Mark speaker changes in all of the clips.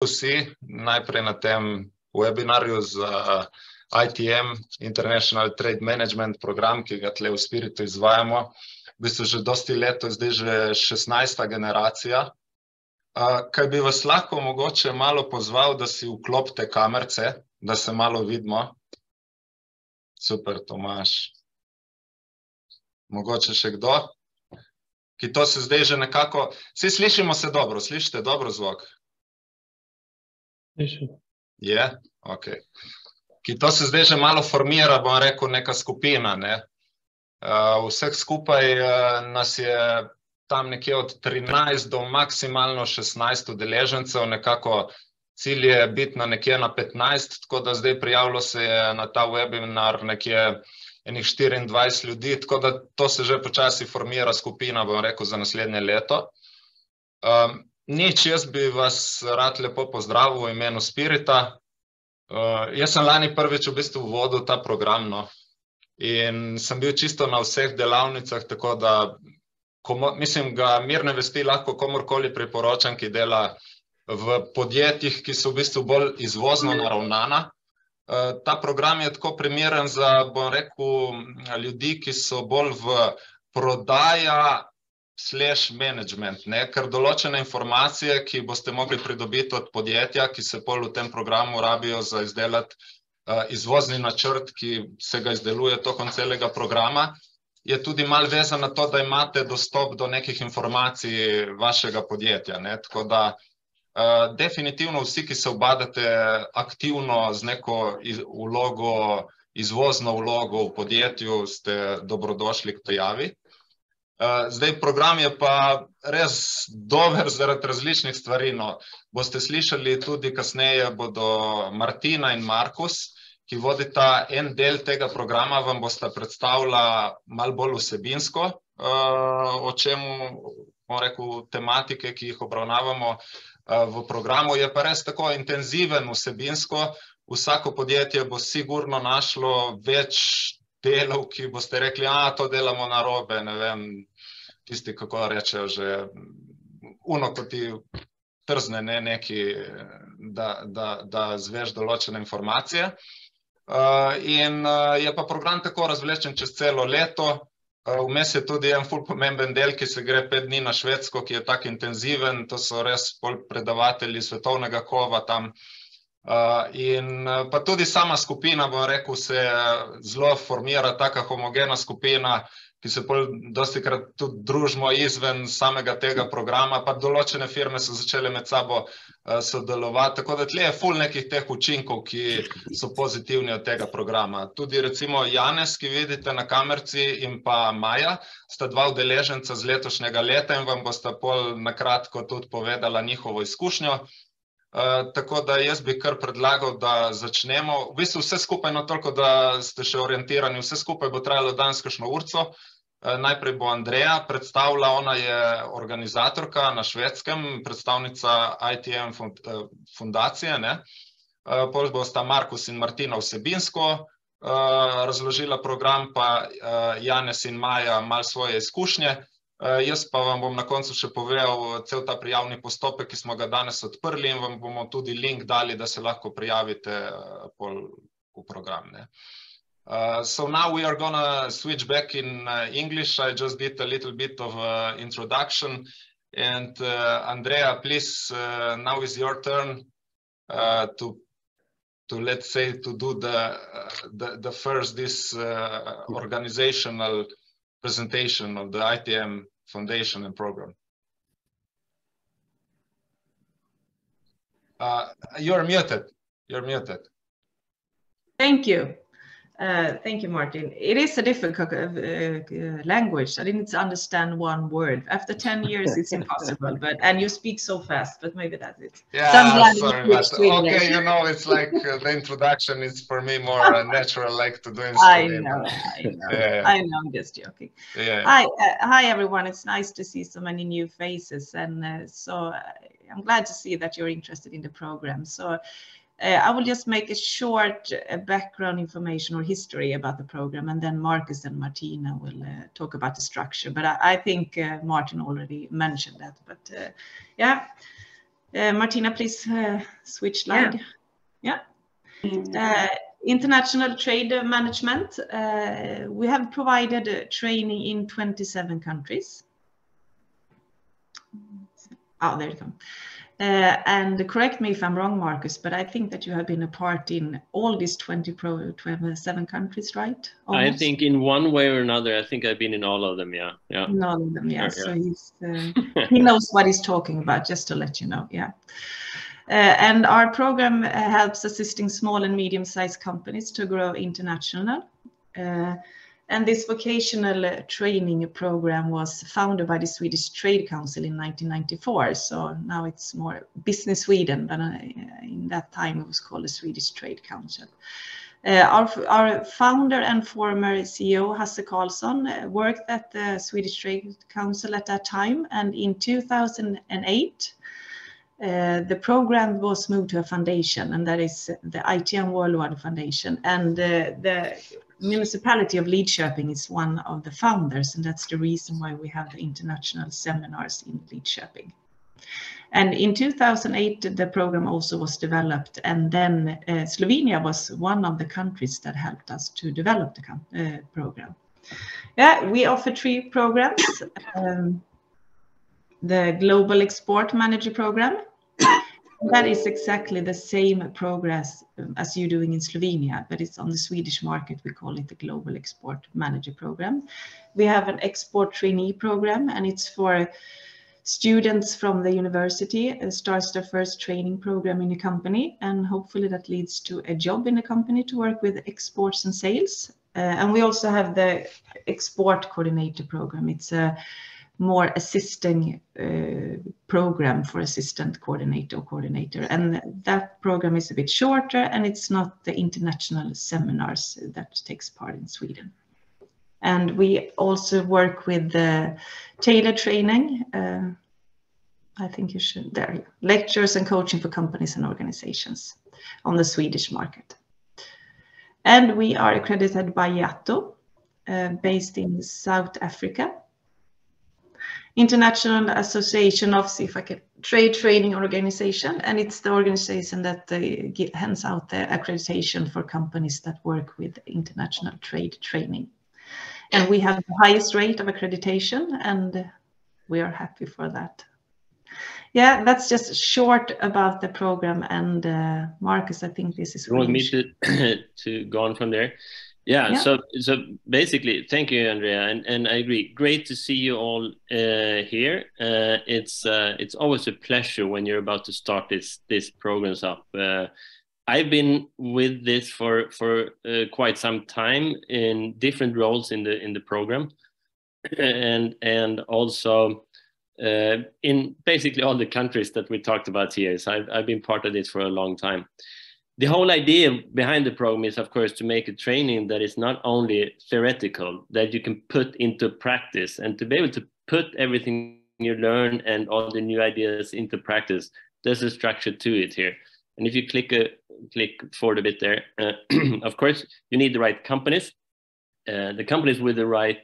Speaker 1: vsi, najprej na tem webinarju za ITM, International Trade Management program, ki ga tle v Spiritu izvajamo. V bistvu že dosti leto, zdaj že 16. generacija. Kaj bi vas lahko mogoče malo pozval, da si vklopite kamerce, da se malo vidimo. Super, Tomaž. Mogoče še kdo? Ki to se zdaj že nekako... Vsi slišimo se dobro, slišite dobro zvok?
Speaker 2: Slišim.
Speaker 1: Je? Ok. Ki to se zdaj že malo formira, bom rekel, neka skupina, ne? Vseh skupaj nas je tam nekje od 13 do maksimalno 16 udeležencev, nekako cilj je biti na nekje na 15, tako da zdaj prijavilo se je na ta webinar nekje enih 24 ljudi, tako da to se že počasi formira skupina, bom rekel, za naslednje leto. Nič, jaz bi vas rad lepo pozdravil v imenu Spirita. Jaz sem lani prvič v bistvu vodil ta program, no, in sem bil čisto na vseh delavnicah, tako da, mislim, ga mirne vesti lahko komorkoli priporočam, ki dela v podjetjih, ki so v bistvu bolj izvozno naravnana. Ta program je tako primeren za, bom rekel, ljudi, ki so bolj v prodaja / management, ne, ker določene informacije, ki boste mogli pridobiti od podjetja, ki se pol v tem programu rabijo za izdelati izvozni načrt, ki se ga izdeluje tokom celega programa, je tudi malo vezan na to, da imate dostop do nekih informacij vašega podjetja, ne, tako da definitivno vsi, ki se ubadate aktivno z neko vlogo, izvozno vlogo v podjetju, ste dobrodošli k prijavi. Zdaj, program je pa res dober zaradi različnih stvari, no. Boste slišali tudi kasneje, bodo Martina in Markus, ki vodita en del tega programa, vam bosta predstavila malo bolj vsebinsko, o čemu, bom rekel, tematike, ki jih obravnavamo v programu, je pa res tako intenziven vsebinsko. Vsako podjetje bo sigurno našlo več delov, ki boste rekli, to delamo narobe, ne vem, tisti, kako rečejo že, ko ti trzne neki, da zveš določene informacije. In je pa program tako razvlečen čez celo leto. Vmes je tudi en ful pomemben del, ki se gre 5 dni na Švedsko, ki je tak intenziven, to so res predavatelji svetovnega kova tam. In pa tudi sama skupina, bom rekel, se zelo formira, taka homogena skupina, ki se dostikrat tudi družimo izven samega tega programa, pa določene firme so začele med sabo sodelovati, tako da tle je ful nekih teh učinkov, ki so pozitivni od tega programa. Tudi recimo Janez, ki vidite na kamerci, in pa Maja, sta dva udeleženca z letošnjega leta in vam bosta pol nakratko tudi povedala njihovo izkušnjo. Tako da jaz bi kar predlagal, da začnemo. V bistvu vse skupaj, no toliko, da ste še orientirani, vse skupaj bo trajalo danes kakšno urco. Najprej bo Andreja predstavila, ona je organizatorka na Švedskem, predstavnica ITM fundacije, ne. Pol bosta Markus in Martina vsebinsko razložila program, pa Janez in Maja malo svoje izkušnje. Jaz pa vam bom na koncu še povedal cel ta prijavni postopek, ki smo ga danes odprli, in vam bomo tudi link dali, da se lahko prijavite v program, ne. So now we are gonna switch back in English. I just did a little bit of introduction, and Andrea, please, now is your turn to let's say to do the first this organizational presentation of the ITM Foundation and program. You're muted. You're muted.
Speaker 3: Thank you. Thank you, Martin. It is a difficult language. I didn't understand one word. After 10 years, it's impossible. And you speak so fast, but maybe that's it.
Speaker 1: Yeah, sorry, but okay, you know, it's like the introduction is for me more natural, like to do in Slovenia.
Speaker 3: I know, I'm just joking.
Speaker 1: Yeah.
Speaker 3: Hi, everyone. It's nice to see so many new faces, and so I'm glad to see that you're interested in the program. So I will just make a short background information or history about the program, and then Marcus and Martina will talk about the structure. But I think Martin already mentioned that. But yeah, Martina, please switch slide. Yeah. International trade management. We have provided training in 27 countries. Oh, there you go. And correct me if I'm wrong, Marcus, but I think that you have been a part in all these 27 countries, right? Almost.
Speaker 2: I think in one way or another, I think I've been in all of them, yeah.
Speaker 3: In all of them, yeah.
Speaker 2: Sure,
Speaker 3: so he's, he knows what he's talking about, just to let you know, yeah. And our program helps assisting small and medium-sized companies to grow international. And this vocational training program was founded by the Swedish Trade Council in 1994. So now it's more Business Sweden, but in that time it was called the Swedish Trade Council. Our founder and former CEO, Hasse Karlsson, worked at the Swedish Trade Council at that time. And in 2008, the program was moved to a foundation, and that is the ITM Worldwide Foundation. And the municipality of Lidköping is one of the founders, and that's the reason why we have the international seminars in Lidköping. And in 2008, the program also was developed, and then Slovenia was one of the countries that helped us to develop the program. Yeah, we offer 3 programs. The Global Export Manager Program. That is exactly the same progress as you're doing in Slovenia, but it's on the Swedish market. We call it the Global Export Manager Program. We have an Export Trainee Program, and it's for students from the university. It starts their first training program in a company, and hopefully that leads to a job in a company to work with exports and sales. And we also have the Export Coordinator Program. It's a more assisting program for assistant coordinator or coordinator. And that program is a bit shorter, and it's not the international seminars that takes part in Sweden. And we also work with the tailor training. I think you should, there, lectures and coaching for companies and organizations on the Swedish market. And we are accredited by IATO, based in South Africa. International Association of Trade Training Organization, and it's the organization that hands out the accreditation for companies that work with international trade training. And we have the highest rate of accreditation, and we are happy for that. Yeah, that's just short about the program. And Marcus, I think this is.
Speaker 2: You want me to go on from there? Yeah. So basically, thank you, Andrea, and I agree. Great to see you all here. It's always a pleasure when you're about to start this programs up. I've been with this for quite some time in different roles in the program, and also in basically all the countries that we talked about here. So I've been part of this for a long time. The whole idea behind the program is, of course, to make a training that is not only theoretical, that you can put into practice, and to be able to put everything you learn and all the new ideas into practice. There's a structure to it here. And if you click forward a bit there, of course, you need the right companies, the companies with the right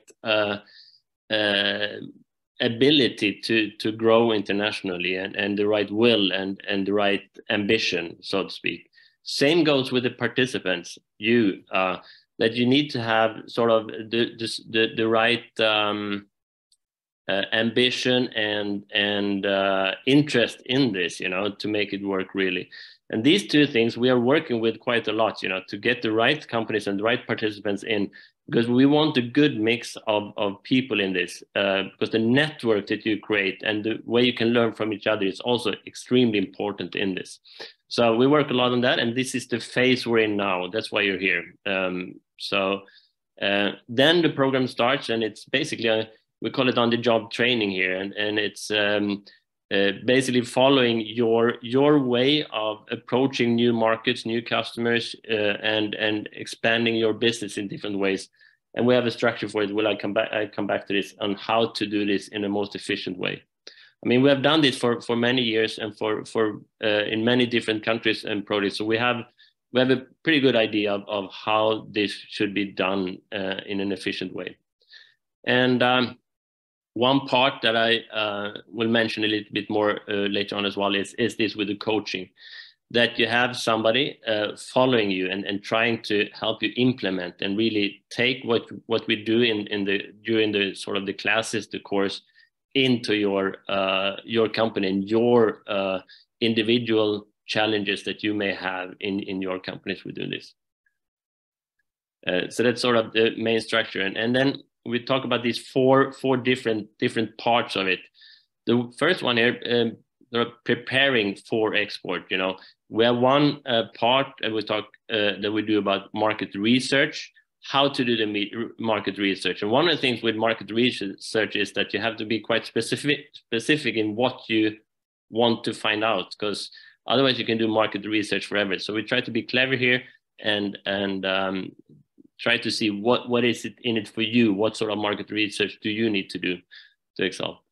Speaker 2: ability to grow internationally, and the right will and the right ambition, so to speak. Same goes with the participants. That you need to have sort of the right ambition and interest in this, to make it work really. And these 2 things we are working with quite a lot, to get the right companies and the right participants in, because we want a good mix of people in this, because the network that you create and the way you can learn from each other is also extremely important in this. So we work a lot on that, and this is the phase we're in now. That's why you're here. Then the program starts, and it's basically, we call it on-the-job training here, and it's basically following your way of approaching new markets, new customers, and expanding your business in different ways. And we have a structure for it. I come back to this on how to do this in the most efficient way. I mean, we have done this for many years and for in many different countries and projects. So we have a pretty good idea of how this should be done in an efficient way. And one part that I will mention a little bit more later on as well is this with the coaching, that you have somebody following you and trying to help you implement and really take what we do during the sort of the classes, the course, into your company and your individual challenges that you may have in your companies with doing this. So that's sort of the main structure, and then we talk about these four different parts of it. The first one here, preparing for export. You know, we have one part that we do about market research, how to do the market research. And one of the things with market research is that you have to be quite specific in what you want to find out, because otherwise you can do market research forever. So we try to be clever here and try to see what is it in it for you, what sort of market research do you need to do to excel.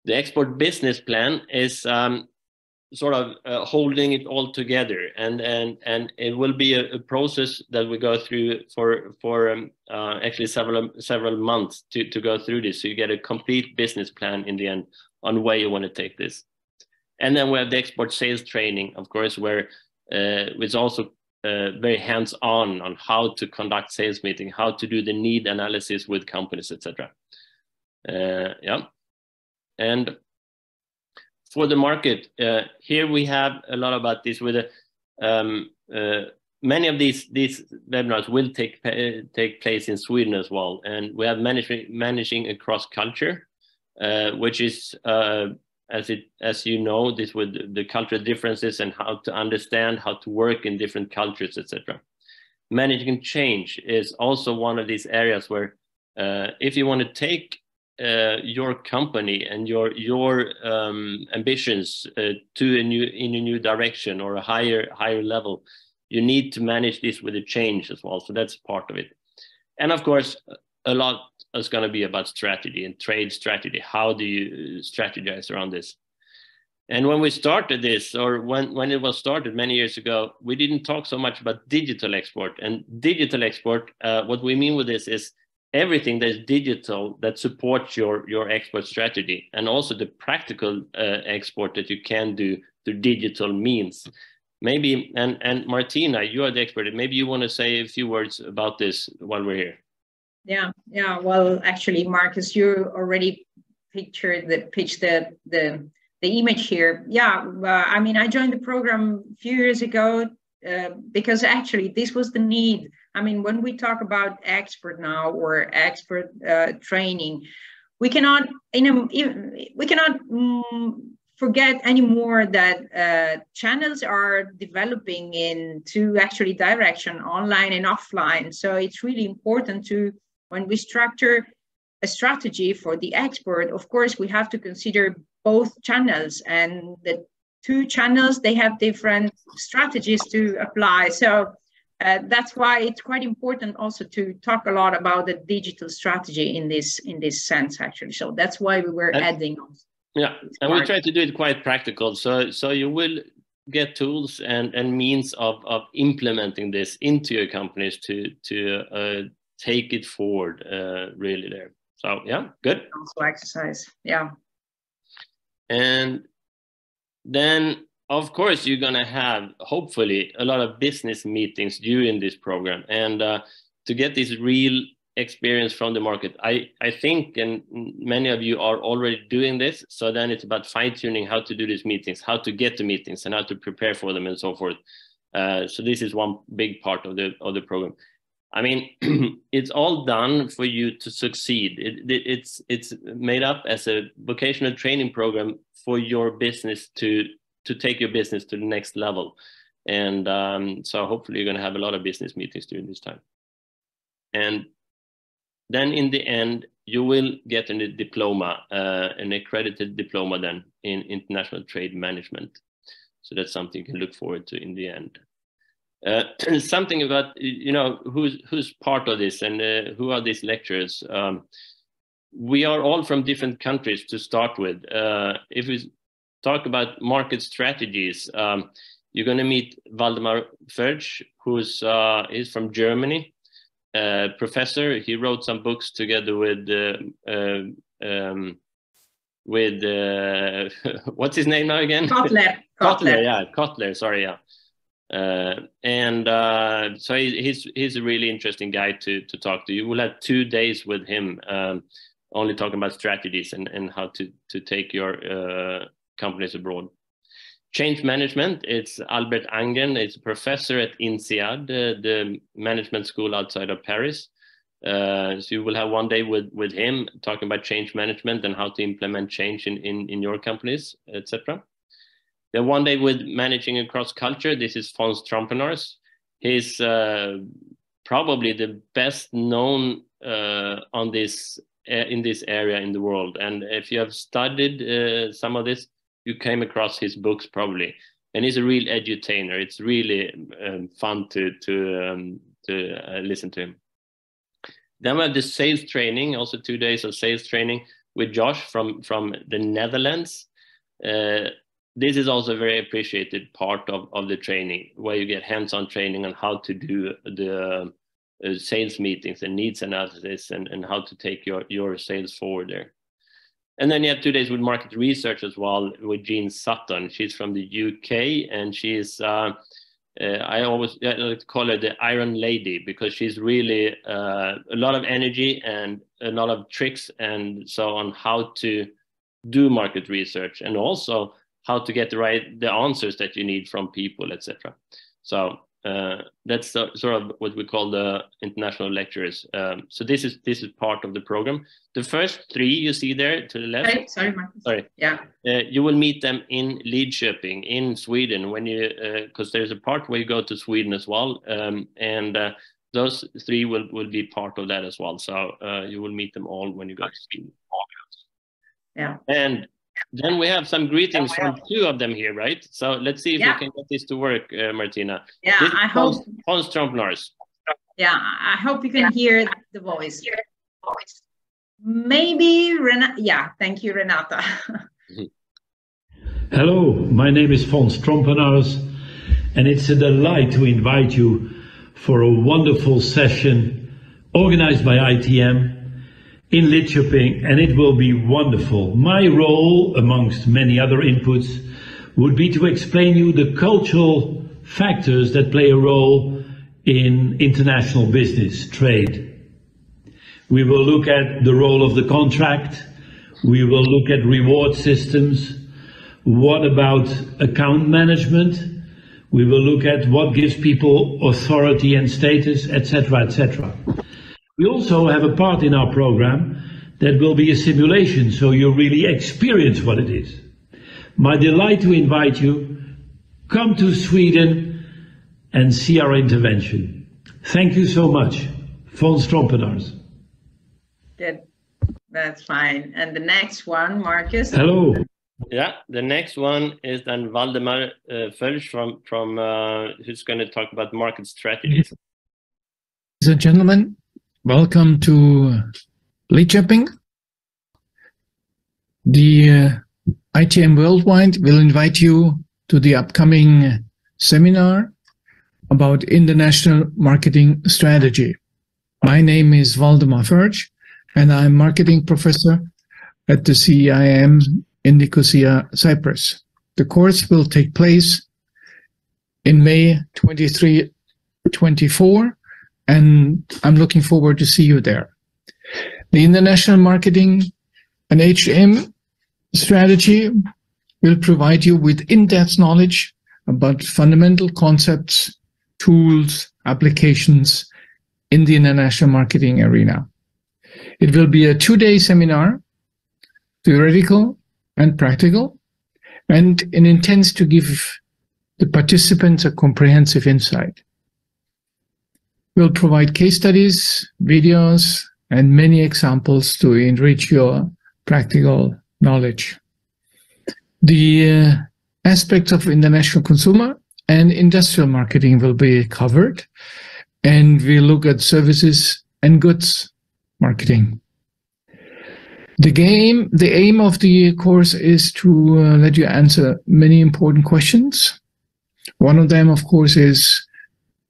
Speaker 2: The export business plan is sort of holding it all together, and it will be a process that we go through for actually several months to go through this, so you get a complete business plan in the end on where you want to take this. And then we have the export sales training, of course, where it's also very hands-on on how to conduct sales meeting, how to do the need analysis with companies, etc. Yeah. And for the market, here we have a lot about this with many of these webinars will take place in Sweden as well. And we have managing across culture, which is, as you know, this with the cultural differences and how to understand how to work in different cultures, etc. Managing change is also one of these areas where if you want to take your company and your ambitions to a new direction or a higher level, you need to manage this with a change as well. So that's part of it. And of course, a lot is going to be about strategy and trade strategy. How do you strategize around this? And when we started this, or when it was started many years ago, we didn't talk so much about digital export. And digital export, what we mean with this is everything that is digital that supports your export strategy, and also the practical export that you can do through digital means. Maybe, and Martina, you are the expert. Maybe you want to say a few words about this while we're here.
Speaker 4: Yeah. Well, actually, Marcus, you already pitched the image here. Yeah. I mean, I joined the program a few years ago because actually this was the need. I mean, when we talk about expert now or expert training, we cannot forget anymore that channels are developing into actually direction, online and offline. So it's really important to, when we structure a strategy for the export, of course, we have to consider both channels, and the two channels, they have different strategies to apply. So that's why it's quite important also to talk a lot about the digital strategy in this sense, actually. So that's why we were adding.
Speaker 2: Yeah, and we try to do it quite practical. So you will get tools and means of implementing this into your companies to take it forward really there. So yeah, good.
Speaker 4: Also exercise, yeah.
Speaker 2: And then, of course, you're going to have, hopefully, a lot of business meetings during this program. And to get this real experience from the market, I think, and many of you are already doing this, so then it's about fine-tuning how to do these meetings, how to get to meetings, and how to prepare for them, and so forth. So this is one big part of the program. I mean, it's all done for you to succeed. It's made up as a vocational training program for your business to take your business to the next level. And so hopefully you're going to have a lot of business meetings during this time. And then in the end, you will get a diploma, an accredited diploma then in international trade management. So that's something you can look forward to in the end. Something about, you know, who's part of this and who are these lecturers. We are all from different countries to start with. If we talk about market strategies, you're going to meet Waldemar Förtsch, he's from Germany, professor. He wrote some books together with what's his name now again? Kotler. Sorry, yeah. So he's a really interesting guy to talk to. You will have 2 days with him, only talking about strategies and how to take your companies abroad. Change management, it's Albert Angen. It's a professor at INSEAD, the management school outside of Paris. So you will have 1 day with him talking about change management and how to implement change in your companies, etc. Then 1 day with managing across culture. This is Fons Trompenaars. He's probably the best known on this in this area in the world. And if you have studied some of this, you came across his books probably. And he's a real edutainer. It's really fun to listen to him. Then we have the sales training, also 2 days of sales training with Josh from the Netherlands. This is also a very appreciated part of the training, where you get hands-on training on how to do the sales meetings and needs analysis and how to take your sales forward there. And then you have 2 days with market research as well with Jean Sutton. She's from the UK, and she's, I always like to call her the Iron Lady, because she's really a lot of energy and a lot of tricks and so on how to do market research, and also how to get the answers that you need from people, etc. So that's sort of what we call the international lecturers. So this is part of the program. The first 3 you see there to the left.
Speaker 4: Sorry, Marcus.
Speaker 2: Sorry.
Speaker 4: Yeah.
Speaker 2: You will meet them in Lidköping in Sweden when you because there's a part where you go to Sweden as well, and those 3 will be part of that as well. So you will meet them all when you go to Sweden.
Speaker 4: Yeah.
Speaker 2: And then we have some greetings from 2 of them here, right? So let's see if we can get this to work, Martina.
Speaker 4: Yeah, I hope.
Speaker 2: Fons Trompenaars.
Speaker 4: Yeah, I hope you can hear the voice. Maybe Renata. Yeah, thank you, Renata.
Speaker 5: Hello, my name is Fons Trompenaars, and it's a delight to invite you for a wonderful session organized by ITM in Lidköping, and it will be wonderful. My role, amongst many other inputs, would be to explain you the cultural factors that play a role in international business, trade. We will look at the role of the contract. We will look at reward systems. What about account management? We will look at what gives people authority and status, etc., etc. We also have a part in our program that will be a simulation, so you really experience what it is. My delight to invite you, come to Sweden and see our intervention. Thank you so much. Fons Trompenaars.
Speaker 4: Good, that's fine. And the next one, Marcus.
Speaker 5: Hello.
Speaker 2: Yeah, the next one is then Valdemar Fölsch from who's going to talk about market strategies.
Speaker 6: Ladies and gentlemen, welcome to Lidköping. The ITM Worldwide will invite you to the upcoming seminar about international marketing strategy. My name is Valdemar Fölsch, and I'm marketing professor at the CIM in Nicosia, Cyprus. The course will take place in May 23-24, and I'm looking forward to see you there. The international marketing and HM strategy will provide you with in-depth knowledge about fundamental concepts, tools, applications in the international marketing arena. It will be a 2-day seminar, theoretical and practical, and it intends to give the participants a comprehensive insight. We'll provide case studies, videos, and many examples to enrich your practical knowledge. The aspects of international consumer and industrial marketing will be covered, and we'll look at services and goods marketing. The aim of the course is to let you answer many important questions. One of them, of course, is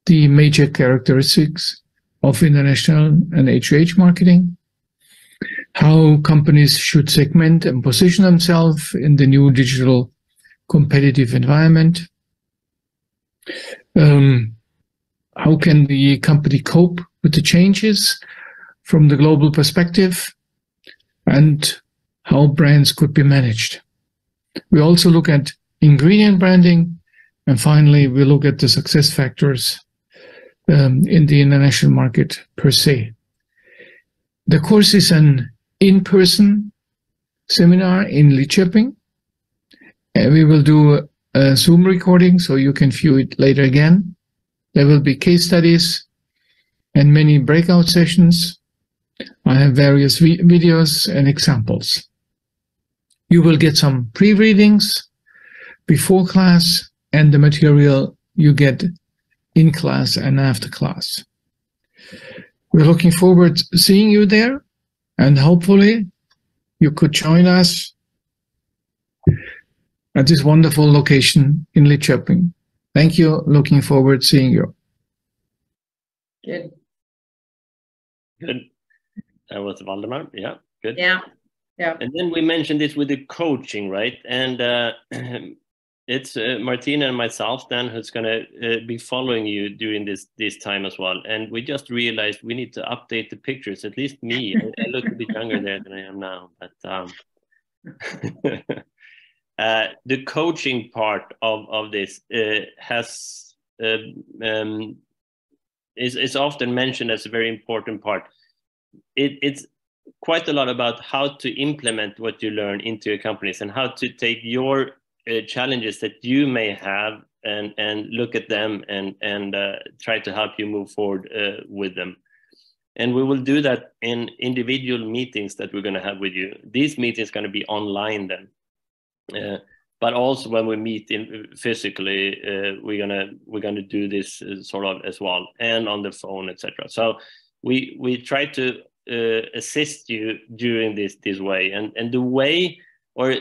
Speaker 6: the major characteristics of international and HH marketing. how companies should segment and position themselves in the new digital competitive environment. How can the company cope with the changes from the global perspective, and how brands could be managed. We also look at ingredient branding, and finally we look at the success factors in the international market per se. The course is an in-person seminar in Lidköping. We will do a Zoom recording so you can view it later again. There will be case studies and many breakout sessions. I have various videos and examples. You will get some pre-readings before class and the material you get in class and after class. We're looking forward to seeing you there, and hopefully you could join us at this wonderful location in Lidköping. Thank you. Looking forward to seeing you.
Speaker 4: Good.
Speaker 2: Good. That was Valdemar. Yeah, good.
Speaker 4: Yeah. Yeah.
Speaker 2: And then we mentioned this with the coaching, right? And it's Martina and myself then who's going to be following you during this time as well. And we just realized we need to update the pictures, at least me. I look a bit younger there than I am now. But the coaching part of this is often mentioned as a very important part. It's quite a lot about how to implement what you learn into your companies and how to take your challenges that you may have and look at them and try to help you move forward with them. And we will do that in individual meetings that we're going to have with you. These meetings are going to be online then. But also when we meet physically, we're gonna do this sort of as well, and on the phone, etc. So we try to assist you during this way, and the way or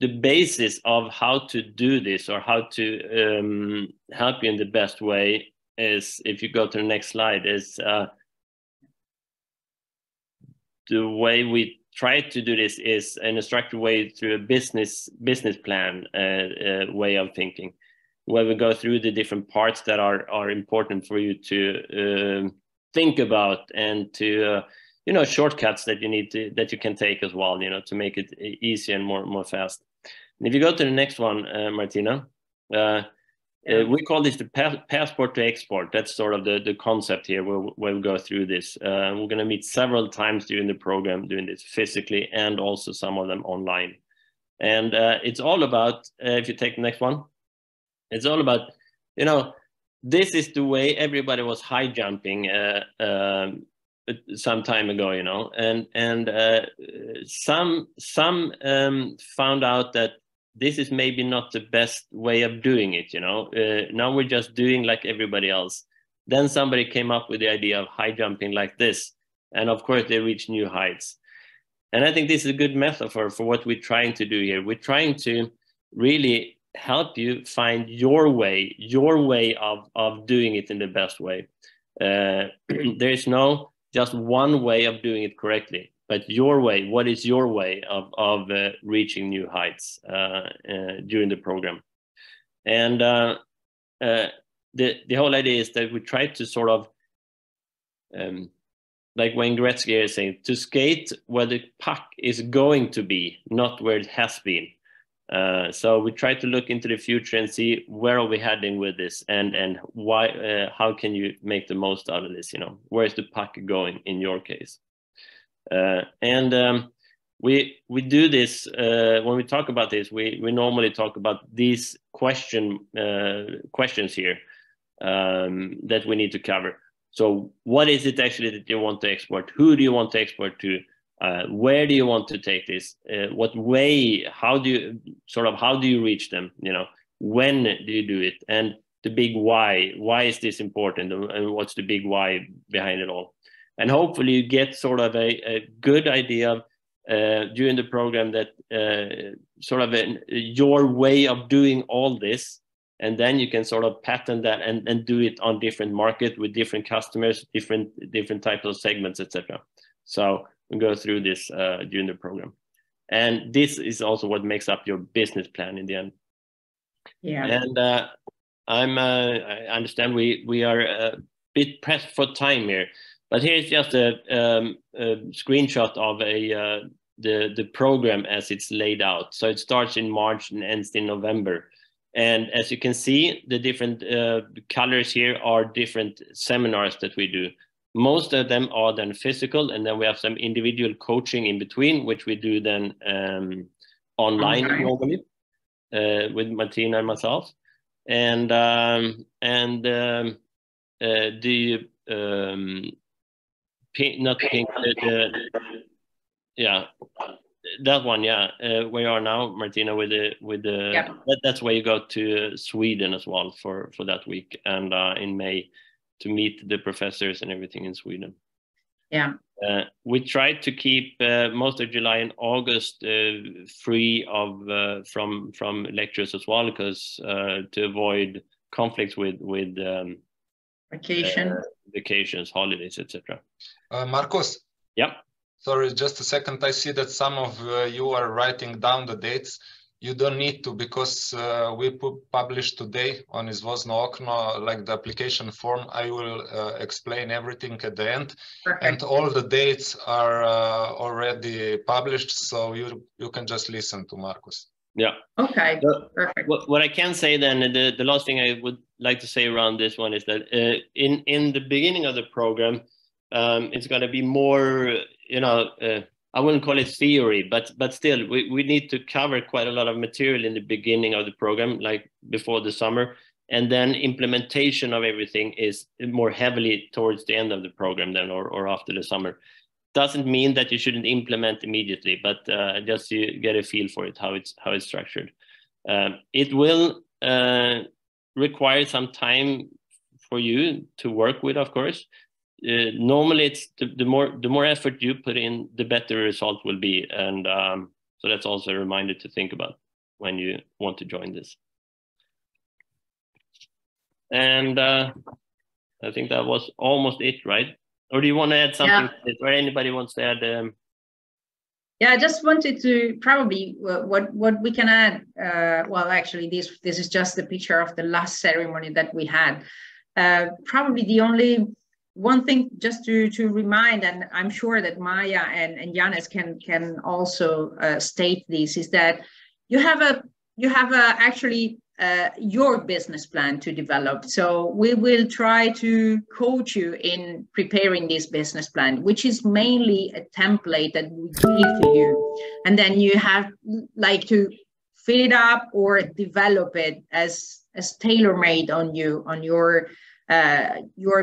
Speaker 2: the basis of how to do this or how to help you in the best way is, if you go to the next slide, is the way we try to do this is in a structured way through a business plan way of thinking, where we go through the different parts that are important for you to think about, and to shortcuts that you can take as well, to make it easier and more fast. And if you go to the next one, Martina, we call this the passport to export. That's sort of the concept here where we go through this. We're going to meet several times during the program, doing this physically and also some of them online. And it's all about, if you take the next one, it's all about, this is the way everybody was high jumping some time ago, and some found out that this is maybe not the best way of doing it, now we're just doing like everybody else. Then somebody came up with the idea of high jumping like this, and of course they reach new heights. And I think this is a good metaphor for what we're trying to do here. We're trying to really help you find your way of doing it in the best way. There's no just one way of doing it correctly, but your way. What is your way of reaching new heights during the program? And the whole idea is that we try to sort of, like Wayne Gretzky is saying, to skate where the puck is going to be, not where it has been. So we try to look into the future and see where are we heading with this, and why, how can you make the most out of this? Where's the puck going in your case? And we do this when we talk about this. We normally talk about these questions here that we need to cover. So what is it actually that you want to export? Who do you want to export to? Where do you want to take this? What way? How do you reach them? When do you do it? And the big why. Why is this important? And what's the big why behind it all? And hopefully you get sort of a good idea during the program that your way of doing all this, and then you can sort of pattern that and do it on different markets with different customers, different types of segments, etc. So go through this during the program. And this is also what makes up your business plan in the end.
Speaker 4: Yeah.
Speaker 2: And I understand we are a bit pressed for time here, but here's just a screenshot of the program as it's laid out. So it starts in March and ends in November. And as you can see, the different colors here are different seminars that we do. Most of them are then physical, and then we have some individual coaching in between, which we do then online normally with Martina and myself. And yeah, that one, yeah, where you are now, Martina, with the
Speaker 4: yep.
Speaker 2: That's where you go to Sweden as well for that week, and in May to meet the professors and everything in Sweden.
Speaker 4: Yeah.
Speaker 2: We tried to keep most of July and August free of from lectures as well, because to avoid conflicts with vacations, holidays, etc.
Speaker 1: Marcus.
Speaker 2: Yeah.
Speaker 1: Sorry, just a second. I see that some of you are writing down the dates. You don't need to, because we published today on Izvozno okno, like the application form. I will explain everything at the end.
Speaker 4: Perfect.
Speaker 1: And all the dates are already published, so you can just listen to Marcus.
Speaker 2: Yeah.
Speaker 4: Okay. Perfect.
Speaker 2: What I can say then, the last thing I would like to say around this one is that in the beginning of the program, it's going to be more, I wouldn't call it theory, but still, we need to cover quite a lot of material in the beginning of the program, like before the summer, and then implementation of everything is more heavily towards the end of the program then, or after the summer. Doesn't mean that you shouldn't implement immediately, but just you get a feel for it, how it's structured. It will require some time for you to work with, of course. Normally it's the more effort you put in, the better result will be, and so that's also a reminder to think about when you want to join this. And I think that was almost it, right? Or do you want to add something to it, or anybody wants to add?
Speaker 4: Yeah, I just wanted to probably what we can add. Well, actually, this is just the picture of the last ceremony that we had. Probably the only one thing just to remind, and I'm sure that Maya and Janez can also state this, is that you have actually your business plan to develop. So we will try to coach you in preparing this business plan, which is mainly a template that we give to you, and then you have like to fill it up or develop it as tailor-made on your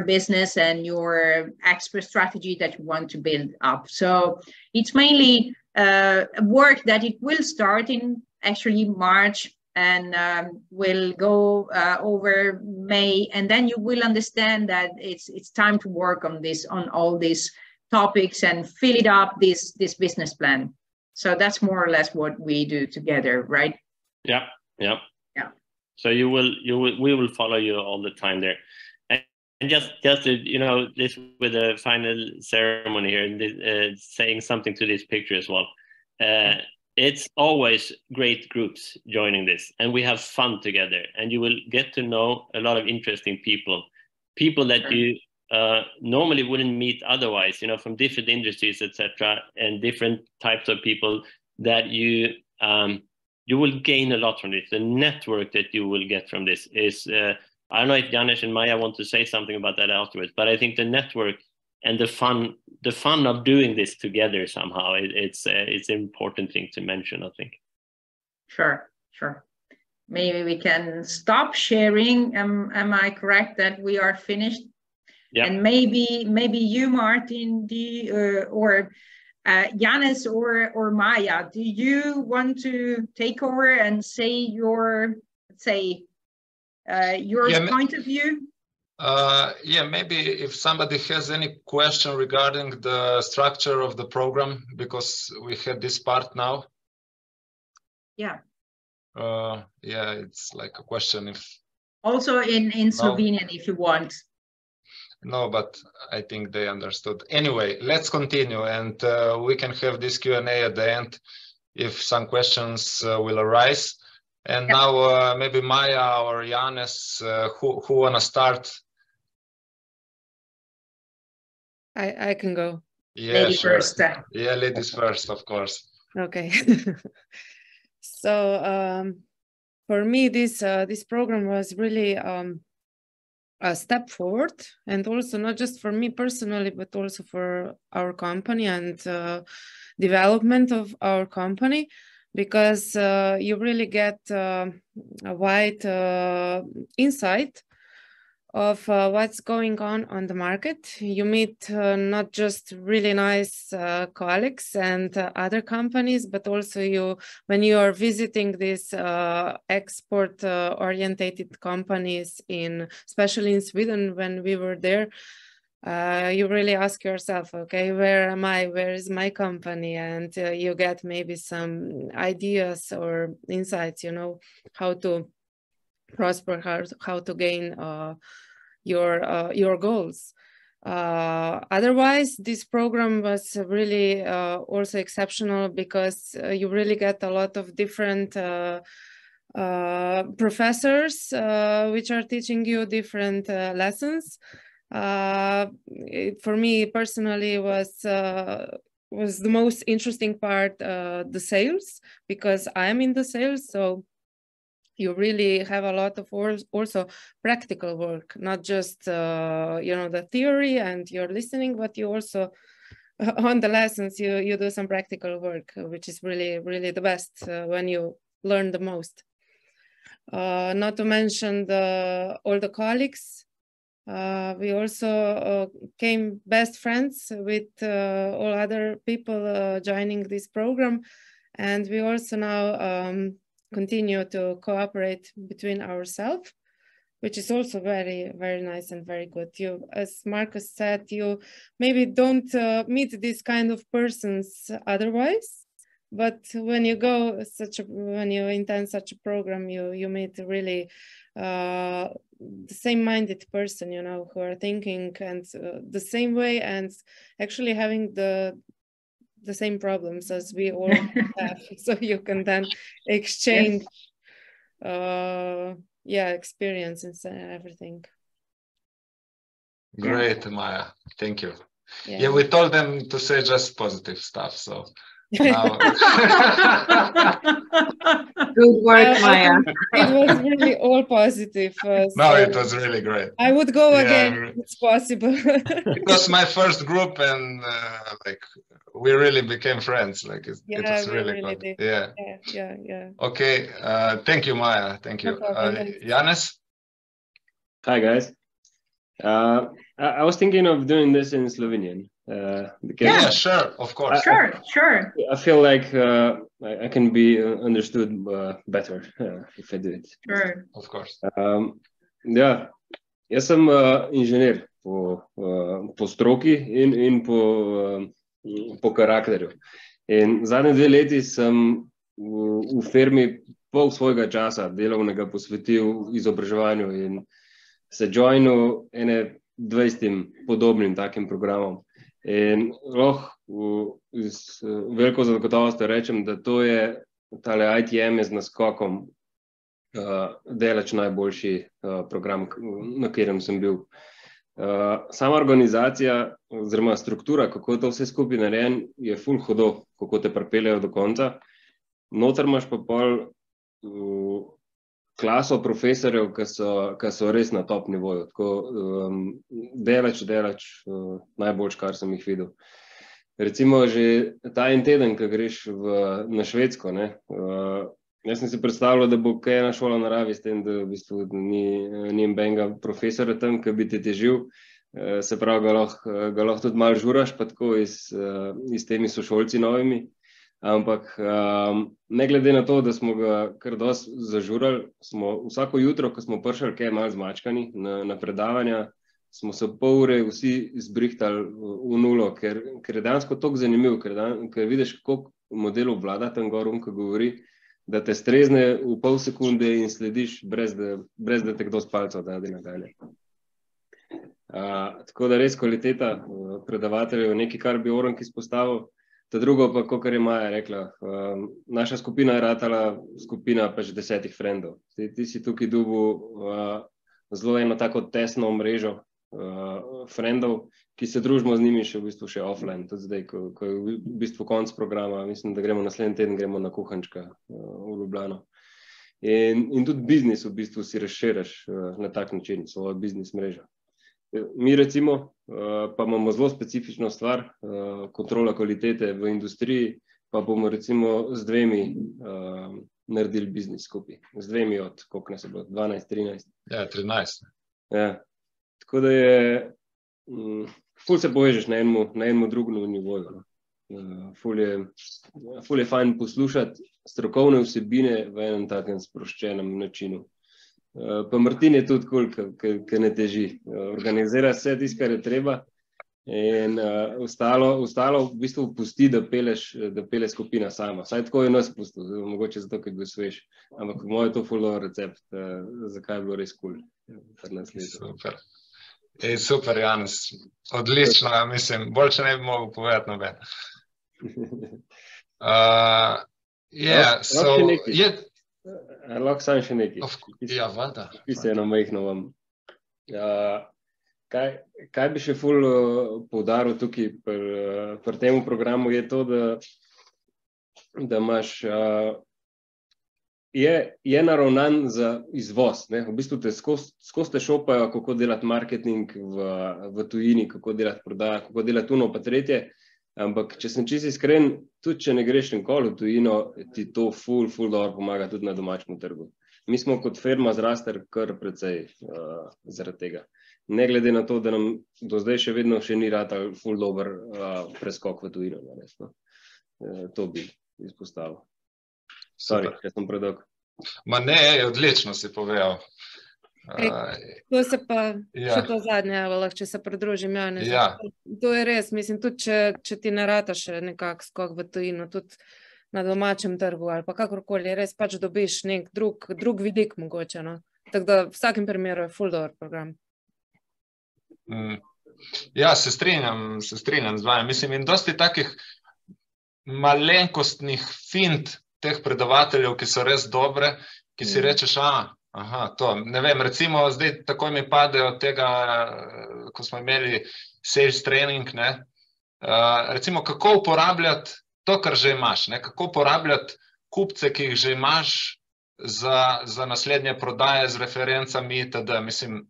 Speaker 4: business and your expert strategy that you want to build up. So it's mainly work that it will start in actually March and will go over May, and then you will understand that it's time to work on all these topics and fill it up this business plan. So that's more or less what we do together, right?
Speaker 2: Yeah. So we will follow you all the time there. And just to, this with the final ceremony here, and saying something to this picture as well. It's always great groups joining this, and we have fun together, and you will get to know a lot of interesting people that you normally wouldn't meet otherwise, from different industries, etc., and different types of people that you will gain a lot from this. The network that you will get from this is, I don't know if Janez and Maya want to say something about that afterwards, but I think the network and the fun of doing this together somehow, it's an important thing to mention, I think. Sure.
Speaker 4: Maybe we can stop sharing. Am I correct that we are finished?
Speaker 2: Yeah.
Speaker 4: And maybe you, Martin, or Janez or Maya, do you want to take over and say your point of view?
Speaker 1: Maybe if somebody has any question regarding the structure of the program, because we had this part now.
Speaker 4: Yeah.
Speaker 1: It's like a question if...
Speaker 4: Also in Slovenian, if you want.
Speaker 1: No, but I think they understood. Anyway, let's continue, and we can have this Q&A at the end if some questions will arise. And now maybe Maya or Janez, who want to start?
Speaker 7: I can go.
Speaker 1: Yeah,
Speaker 4: Lady
Speaker 1: sure.
Speaker 4: first.
Speaker 1: Yeah, ladies first, of course.
Speaker 7: Okay. So for me, this program was really a step forward, and also not just for me personally, but also for our company and development of our company, because you really get a wide insight of what's going on the market. You meet not just really nice colleagues and other companies, but also when you are visiting these export orientated companies, especially in Sweden, when we were there, you really ask yourself, okay, where am I? Where is my company? And you get maybe some ideas or insights, how to prosper, how to gain your goals. Otherwise, this program was really also exceptional, because you really get a lot of different professors which are teaching you different lessons. For me personally, was the most interesting part the sales, because I'm in the sales, so you really have a lot of also practical work, not just the theory and you're listening, but you also on the lessons you do some practical work, which is really, really the best when you learn the most. Not to mention all the colleagues. We also became best friends with all other people joining this program, and we also now continue to cooperate between ourselves, which is also very, very nice and very good. As Marcus said, you maybe don't meet this kind of persons otherwise, but when you intend such a program, you meet really the same-minded person, who are thinking and the same way, and actually having the same problems as we all have. So you can then exchange experiences and everything.
Speaker 1: Great, Maya. Thank you. Yeah, we told them to say just positive stuff, so now...
Speaker 4: Good work, Maya.
Speaker 7: It was really all positive.
Speaker 1: No, it was really great.
Speaker 7: I would go again if it's possible.
Speaker 1: It was my first group, and we really became friends. It was really good.
Speaker 7: Did. Yeah.
Speaker 1: Okay. Thank you, Maya. Thank you. Janez?
Speaker 2: Hi, guys. I was thinking of doing this in Slovenian. Because
Speaker 1: sure, of course.
Speaker 4: Sure.
Speaker 2: I feel like I can be understood better if I do it.
Speaker 4: Sure.
Speaker 1: Of course.
Speaker 2: Jaz sem inženir po stroki in po karakterju. In zadnje 2 leti sem v firmi pol svojega časa delovnega posvetil izobraževanju in se joinil 20 podobnim takim programom. In lahko z veliko zagotovostjo rečem, da to je tale ITM z naskokom daleč najboljši program, na katerem sem bil. Sama organizacija oziroma struktura, kako je to vse skupaj narejen, je ful hudo, kako te pripeljejo do konca. Noter imaš pa pol klaso profesorjev, ki so res na top nivoju. Tako daleč najboljš, kar sem jih videl. Recimo že ta en teden, ko greš na Švedsko, jaz sem si predstavljal, da bo kaj ena šola naravi, s tem, da v bistvu ni benga profesora tam, ki bi te težil. Se pravi, ga lahko tudi malo žuraš, pa tako s temi sošolci novimi. Ampak ne glede na to, da smo ga kar dosti zažurali, smo vsako jutro, ko smo prišli kaj malo zmačkani na predavanja, smo se pol ure vsi zbrihtali v nulo, ker je dejansko toliko zanimiv, ker vidiš, koliko modelov vlada tam gor, ko govori, da te strezne v pol sekunde in slediš, brez da te kdo s palcev dadi nadalje.
Speaker 8: Tako da res kvaliteta predavateljev, nekaj, kar bi Orenk izpostavil. Ta drugo pa, kakor je Maja rekla, naša skupina je ratala skupina pač 10 frendov. Ti si tukaj dobil zelo eno tako tesno mrežo frendov, ki se družimo z njimi še v bistvu še offline. Tudi zdaj, ko je v bistvu konc programa, mislim, da gremo naslednji teden, gremo na kuhančka v Ljubljano. In tudi biznis v bistvu si razširiš na tak način, svojo biznis mrežo. Mi recimo pa imamo zelo specifično stvar, kontrola kvalitete v industriji, pa bomo recimo z 2 naredili biznis skupaj. Z 2 od, koliko nas je bilo, 12, 13?
Speaker 1: Ja, 13.
Speaker 8: Ja. Tako da je, ful se povežeš na enemu drugemu nivoju. Ful je fajn poslušati strokovne vsebine v enem takem sproščenem načinu. Pa Martin je tudi kul, ki ne teži. Organizira vse tisto, kar je treba in ostalo v bistvu pusti, da pele skupina sama. Vsaj tako je nas pustil, mogoče zato, ker je bil svež. Ampak moj je to ful dober recept, zakaj je bilo res kul.
Speaker 1: Super. Super, Janez. Odlično, mislim, bolj če ne bi mogel povedati noben.
Speaker 8: Lahko sam še nekaj.
Speaker 1: Ja, vada.
Speaker 8: Pise eno majhno vam. Kaj bi še ful poudaril tukaj pri temu programu je to, da imaš, je naravnan za izvoz. V bistvu te skozi te šopajo, kako delati marketing v tujini, kako delati prodaja, kako delati uno pa tretje. Ampak, če sem čisto iskren, tudi če ne greš nikoli v tujino, ti to ful dobro pomaga tudi na domačem trgu. Mi smo kot firma zrastali kar precej zaradi tega. Ne glede na to, da nam do zdaj še vedno še ni ratal ful dober preskok v tujino. To bi izpostavil. Sorry, če sem predolg.
Speaker 1: Ma ne, odlično si povedal.
Speaker 7: To se pa še to zadnje, lahko če se pridružim, Janez. To je res, mislim, tudi če ti ne rata še nekak skok v tujino, tudi na domačem trgu ali pa kakorkoli, res pač dobiš nek drug vidik mogoče, no. Tako da v vsakem primeru je ful dober program.
Speaker 1: Ja, se strinjam z vami. Mislim, in dosti takih malenkostnih fint teh predavateljev, ki so res dobre, ki si rečeš, to, ne vem, recimo zdaj takoj mi pade od tega, ko smo imeli sales training, ne, recimo kako uporabljati to, kar že imaš, ne, kako uporabljati kupce, ki jih že imaš za naslednje prodaje z referencami itd. Mislim,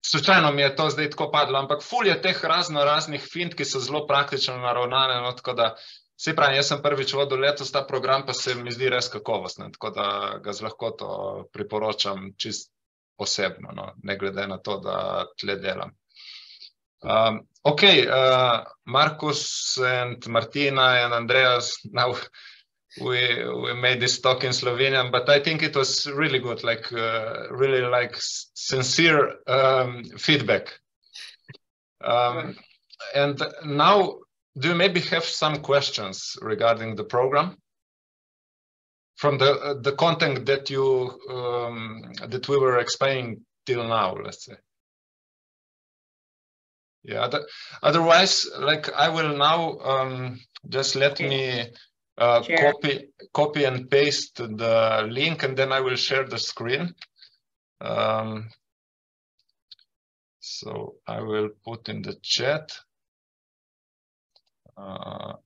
Speaker 1: slučajno mi je to zdaj tako padlo, ampak ful je teh raznih fint, ki so zelo praktično naravnane, no, tako da se pravi, jaz sem prvič vodil letos ta program, pa se mi zdi res kakovostno, tako da ga z lahkoto priporočam čist osebno, no, ne glede na to, da tle delam. Markus and Martina and Andreas, now we made this talk in Slovenian, but I think it was really good, really sincere feedback. And now, do you maybe have some questions regarding the program from the content that that we were explaining till now, let's say? Yeah. Otherwise, I will now just let me copy and paste the link, and then I will share the screen. So I will put in the chat.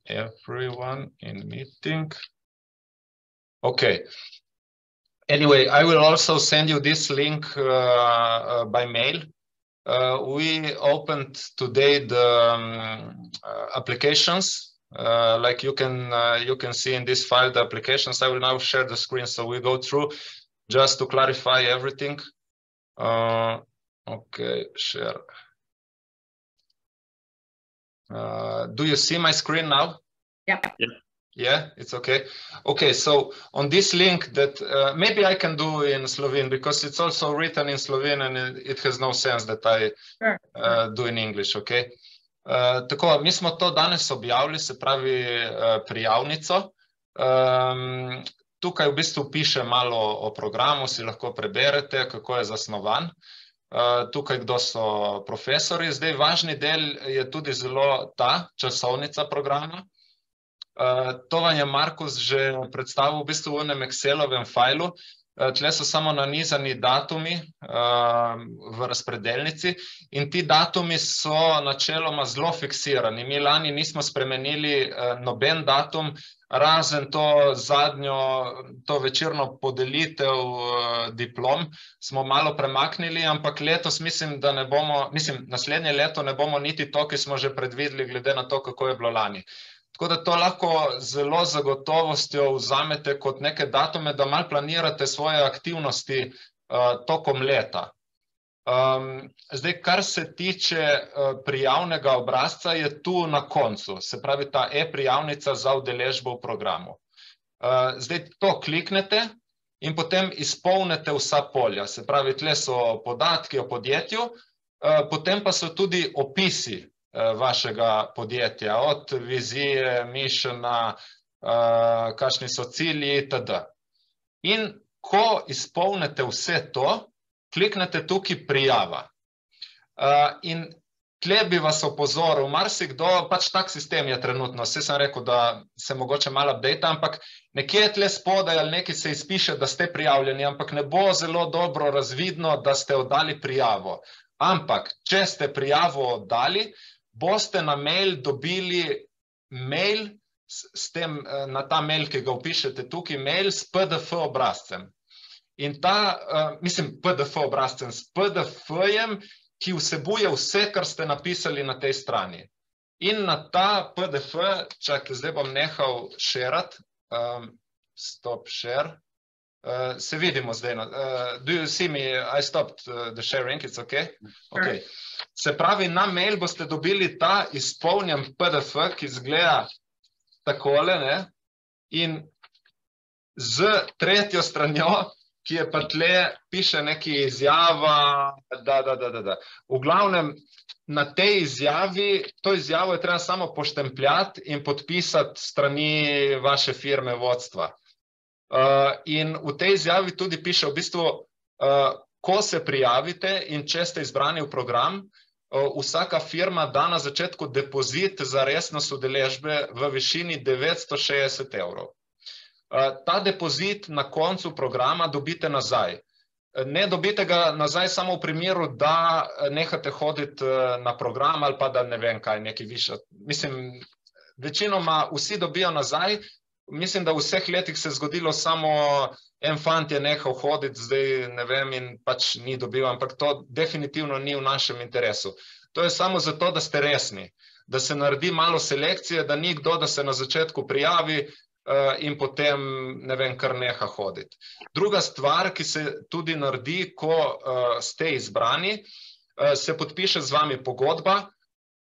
Speaker 1: Everyone in meeting. Okay. Anyway, I will also send you this link by mail. We opened today the applications. Like you can see in this file the applications. I will now share the screen so we go through just to clarify everything. Okay, share. Do you see my screen now?
Speaker 4: Yeah.
Speaker 1: Yeah, it's okay. Okay, so on this link that maybe I can do in Slovene because it's also written in Slovene and it has no sense that I do in English, okay? Tako, mi smo to danes objavili, se pravi prijavnico. Tukaj v bistvu piše malo o programu, si lahko preberete, kako je zasnovan. tukaj kdo so profesori. Zdaj, važni del je tudi zelo ta časovnica programa. To vam je Markus že predstavil v bistvu v enem Excelovem fajlu. Tle so samo nanizani datumi v razpredelnici in ti datumi so načeloma zelo fiksirani. Mi lani nismo spremenili noben datum, razen to zadnjo, to večerno podelitev diplom smo malo premaknili, ampak letos mislim, da ne bomo, naslednje leto ne bomo niti to, ki smo že predvideli glede na to, kako je bilo lani. Tako da to lahko zelo zagotovostjo vzamete kot neke datume, da malo planirate svoje aktivnosti tokom leta. Zdaj, kar se tiče prijavnega obrazca, je tu na koncu, se pravi ta e-prijavnica za udeležbo v programu. Zdaj, to kliknete in potem izpolnite vsa polja, se pravi, tle so podatki o podjetju, potem pa so tudi opisi vašega podjetja, od vizije, mišljena, kakšni so cilji itd. In ko izpolnite vse to, kliknete tukaj prijava. In tle bi vas opozoril, marsikdo, pač tak sistem je trenutno, vse sem rekel, da se mogoče malo update, ampak nekje tle spodaj ali nekaj se izpiše, da ste prijavljeni, ampak ne bo zelo dobro razvidno, da ste oddali prijavo. Ampak, če ste prijavo oddali, boste na mail dobili mail, na ta mail, ki ga vpišete tukaj, mail s PDF obrazcem. In ta, PDF obrazcem, s PDF-jem, ki vsebuje vse, kar ste napisali na tej strani. In na ta PDF, čakaj, zdaj bom nehal šerati, stop share, se vidimo zdaj. Do you see me? I stopped the sharing, it's okay? Okay. Se pravi, na mail boste dobili ta izpolnjen PDF, ki izgleda takole, ne? In z tretjo stranjo, ki je pa tle, piše nekaj izjava, V glavnem, na tej izjavi, to izjavo je treba samo poštempljati in podpisati strani vaše firme vodstva. In v tej izjavi tudi piše v bistvu, ko se prijavite in če ste izbrani v program, vsaka firma da na začetku depozit za resnost udeležbe v višini 960 evrov. Ta depozit na koncu programa dobite nazaj. Ne dobite ga nazaj samo v primeru, da nehate hoditi na program ali pa da ne vem kaj, nekaj više. Večinoma vsi dobijo nazaj. Mislim, da v vseh letih se je zgodilo samo en fant je nehal hoditi, zdaj ne vem in pač ni dobil, ampak to definitivno ni v našem interesu. To je samo zato, da ste resni, da se naredi malo selekcije, da ni kdo, da se na začetku prijavi in potem ne vem, kar neha hoditi. Druga stvar, ki se tudi naredi, ko ste izbrani, se podpiše z vami pogodba.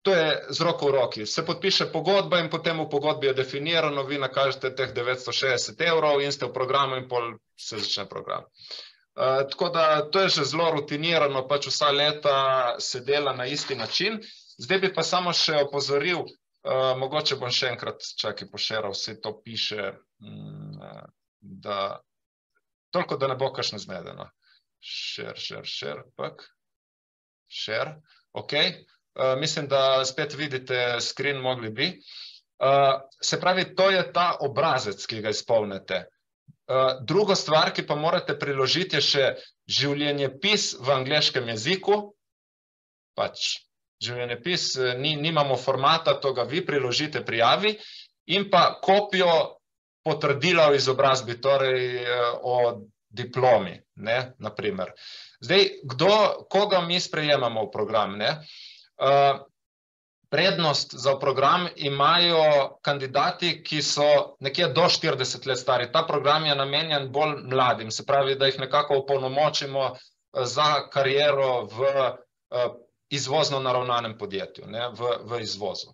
Speaker 1: To je z roko v roki. Se podpiše pogodba in potem v pogodbi je definirano, vi nakažete teh 960 evrov in ste v programu in pol se začne program. Tako da to je že zelo rutinirano, pač vsa leta se dela na isti način. Zdaj bi pa samo še opozoril, mogoče bom še enkrat, čakaj, pošeral, vse to piše, da toliko, da ne bo kakšne zmedeno. Share, ok. Mislim, da spet vidite screen, mogli bi. Se pravi, to je ta obrazec, ki ga izpolnite. Drugo stvar, ki pa morate priložiti, je še življenjepis v angleškem jeziku. Pač življenjepis, nimamo formata, to ga vi priložite prijavi. In pa kopijo potrdila o izobrazbi, torej o diplomi, naprimer. Zdaj, koga mi sprejemamo v program, ne? Prednost za program imajo kandidati, ki so nekje do 40 let stari. Ta program je namenjen bolj mladim, se pravi, da jih nekako opolnomočimo za kariero v izvozno naravnanem podjetju, v izvozu.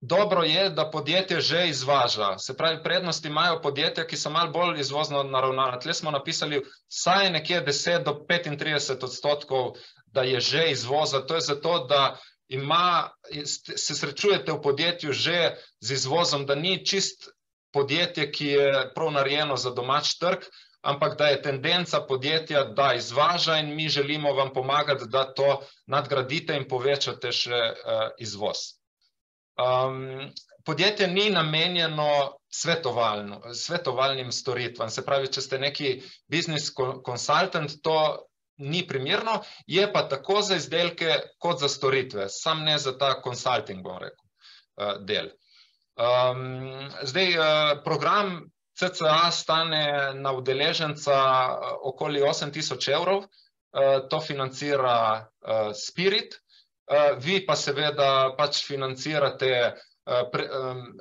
Speaker 1: Dobro je, da podjetje že izvaža, se pravi, prednost imajo podjetja, ki so malo bolj izvozno naravnana. Tle smo napisali vsaj nekje 10 do 35%, da je že izvoza. To je zato, da se srečujete v podjetju že z izvozom, da ni čist podjetje, ki je prav narejeno za domač trg, ampak da je tendenca podjetja, da izvaža in mi želimo vam pomagati, da to nadgradite in povečate še izvoz. Podjetje ni namenjeno svetovalnim storitvam, se pravi, če ste neki business consultant, to ni primerno, je pa tako za izdelke kot za storitve, sam ne za ta consulting, bom rekel, del. Zdaj, program CCA stane na udeleženca okoli 8.000 evrov, to financira Spirit, vi pa seveda pač financirate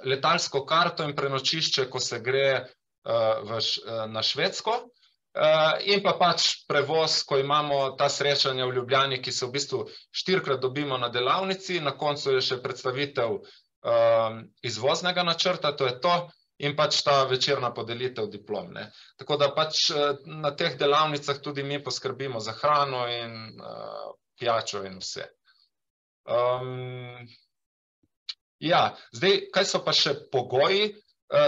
Speaker 1: letalsko karto in prenočišče, ko se gre na Švedsko, in pa pač prevoz, ko imamo ta srečanja v Ljubljani, ki se v bistvu 4-krat dobimo na delavnici, na koncu je še predstavitev izvoznega načrta, to je to, in pač ta večerna podelitev diplom. Tako da pač na teh delavnicah tudi mi poskrbimo za hrano in pijačo in vse. Ja, zdaj, kaj so pa še pogoji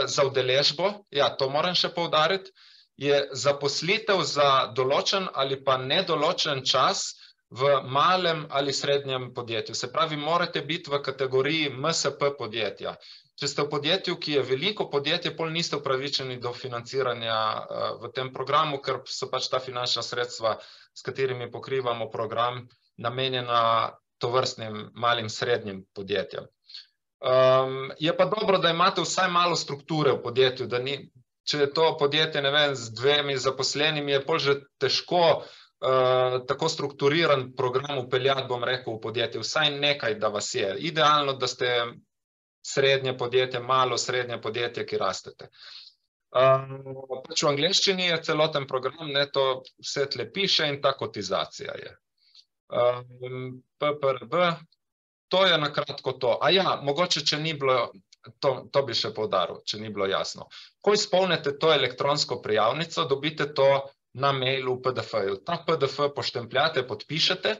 Speaker 1: za udeležbo? Ja, to moram še poudariti. Je zaposlitev za določen ali pa nedoločen čas v malem ali srednjem podjetju. Se pravi, morate biti v kategoriji MSP podjetja. Če ste v podjetju, ki je veliko podjetje, pol niste upravičeni do financiranja v tem programu, ker so pač ta finančna sredstva, s katerimi pokrivamo program, namenjena tovrstnim malim srednjim podjetjem. Je pa dobro, da imate vsaj malo strukture v podjetju, da ni, če je to podjetje, ne vem, z 2 zaposlenimi, je pol že težko tako strukturiran program vpeljati, bom rekel, v podjetje. Vsaj nekaj, da vas je. Idealno, da ste srednje podjetje, malo srednje podjetje, ki rastete. Pač v angleščini je celoten program, to vse tle piše in ta kotizacija je. PPRB, to je nakratko to. A ja, mogoče, če ni bilo, to bi še poudaril, če ni bilo jasno. Ko izpolnite to elektronsko prijavnico, dobite to na mailu v PDF-ju. Ta PDF poštempljate, podpišete,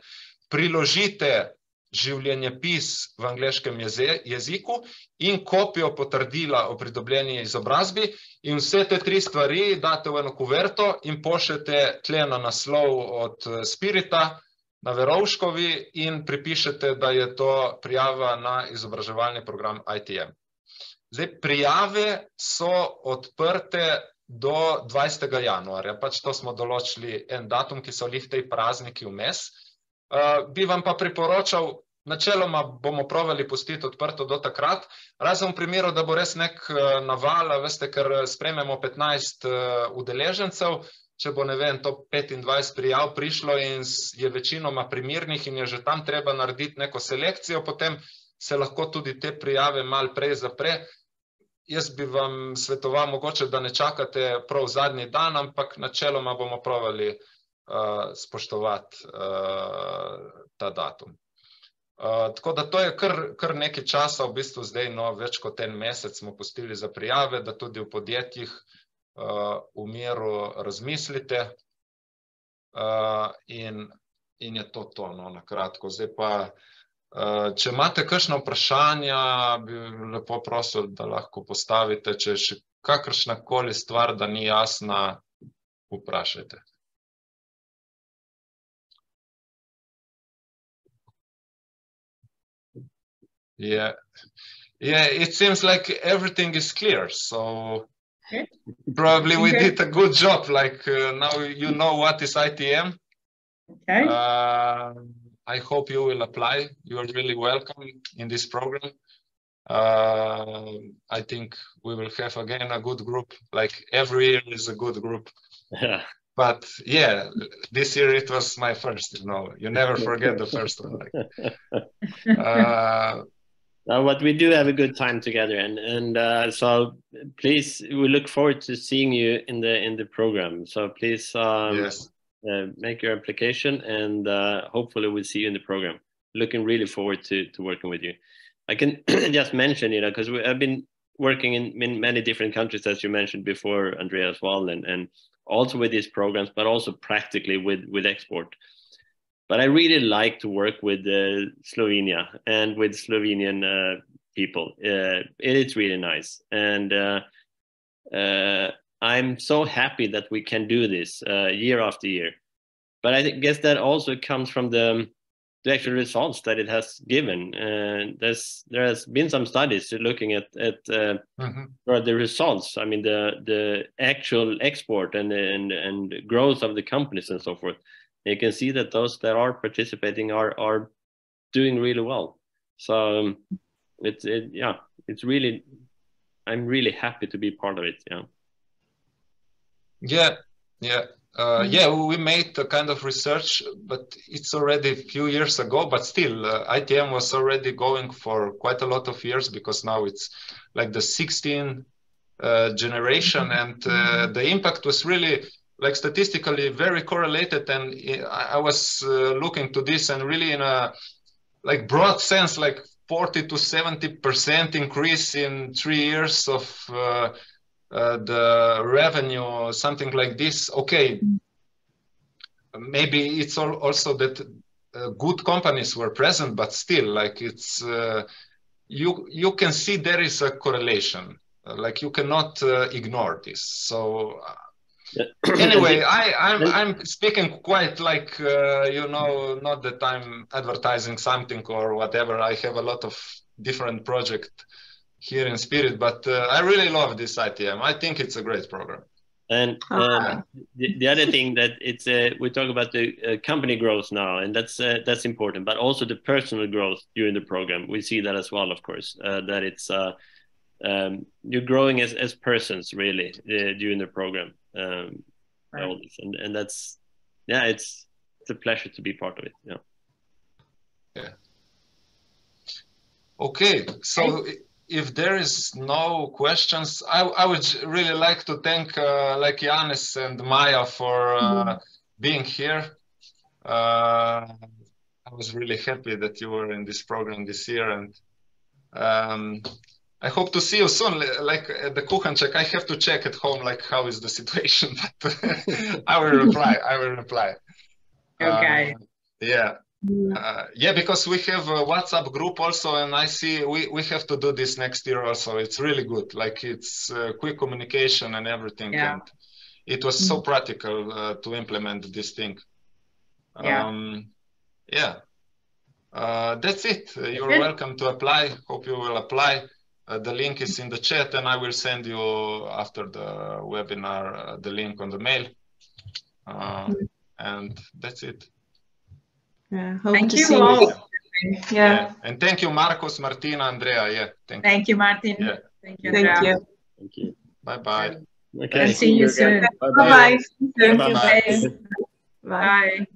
Speaker 1: priložite življenjepis v angleškem jeziku in kopijo potrdila o pridobljeni izobrazbi in vse te 3 stvari date v eno kuverto in pošljete tle na naslov od Spirita, na Verovškovi in pripišete, da je to prijava na izobraževalni program ITM. Zdaj, prijave so odprte do 20. januarja, pač to smo določili en datum, ki so lih tej prazniki vmes. Bi vam pa priporočal, načeloma bomo probali pustiti odprto do takrat, razen v primeru, da bo res nek naval, veste, ker sprejmemo 15 udeležencev, če bo, ne vem, to 25 prijav prišlo in je večinoma primernih in je že tam treba narediti neko selekcijo, potem se lahko tudi te prijave malo prej zapre. Jaz bi vam svetoval mogoče, da ne čakate prav zadnji dan, ampak načeloma bomo probali spoštovati ta datum. Tako da to je kar nekaj časa, v bistvu zdaj, več kot en mesec smo pustili za prijave, da tudi v podjetjih v miru razmislite in je to, na kratko. Zdaj pa, če imate kakšna vprašanja, bi lepo prosil, da lahko postavite, če je še kakršnakoli stvar, da ni jasna, vprašajte. Yeah, it seems like everything is clear, so probably we did a good job, like now you know what is ITM.
Speaker 4: Okay.
Speaker 1: I hope you will apply. You are really welcome in this program. I think we will have again a good group, like every year is a good group.
Speaker 2: Yeah.
Speaker 1: But yeah, this year it was my first, you never forget the first one.
Speaker 2: But we do have a good time together, and so please, we look forward to seeing you in the program. So please
Speaker 1: yes.
Speaker 2: Make your application, and hopefully we'll see you in the program. Looking really forward to working with you. I can just mention, because I've been working in many different countries, as you mentioned before, Andrea, as well, and also with these programs, but also practically with export. But I really like to work with Slovenia and with Slovenian people. It's really nice. And I'm so happy that we can do this year after year. But I guess that also comes from the actual results that it has given. There has been some studies looking at the results. I mean, the actual export and growth of the companies and so forth. You can see that those that are participating are doing really well. So it's really, I'm really happy to be part of it.
Speaker 1: We made a kind of research, but it's already a few years ago, but still ITM was already going for quite a lot of years, because now it's like the 16th generation, and the impact was really like statistically very correlated. And I was looking to this, and really in a like broad sense, like 40 to 70% increase in 3 years of the revenue, something like this. Okay, maybe it's also that good companies were present, but still, like it's you can see there is a correlation. Like you cannot ignore this. So anyway, I'm speaking quite like not that I'm advertising something or whatever. I have a lot of different projects here in Spirit, but I really love this ITM. I think it's a great program.
Speaker 2: And the other thing that it's we talk about the company growth now, and that's important, but also the personal growth during the program. We see that as well, of course, that it's you're growing as persons really during the program. All this. And that's it's a pleasure to be part of it.
Speaker 1: Okay, so if there is no questions, I would really like to thank like Janis and Maya for being here. I was really happy that you were in this program this year, and I hope to see you soon. Like at the Kuchanček, I have to check at home, like how is the situation, but I will reply.
Speaker 4: Okay.
Speaker 1: Because we have a WhatsApp group also, and I see we have to do this next year also. It's really good. Like it's quick communication and everything.
Speaker 4: Yeah.
Speaker 1: And it was so practical to implement this thing. That's it. You're welcome to apply. Hope you will apply. The link is in the chat, and I will send you after the webinar the link on the mail. And that's it.
Speaker 4: Thank you all.
Speaker 1: And thank you, Marcos, Martina, Andrea.
Speaker 4: Thank you, Martin.
Speaker 3: Thank you.
Speaker 2: Thank you.
Speaker 1: Bye-bye.
Speaker 2: Okay.
Speaker 4: I'll see you soon.
Speaker 3: Bye-bye.
Speaker 4: Thank you, guys. Bye.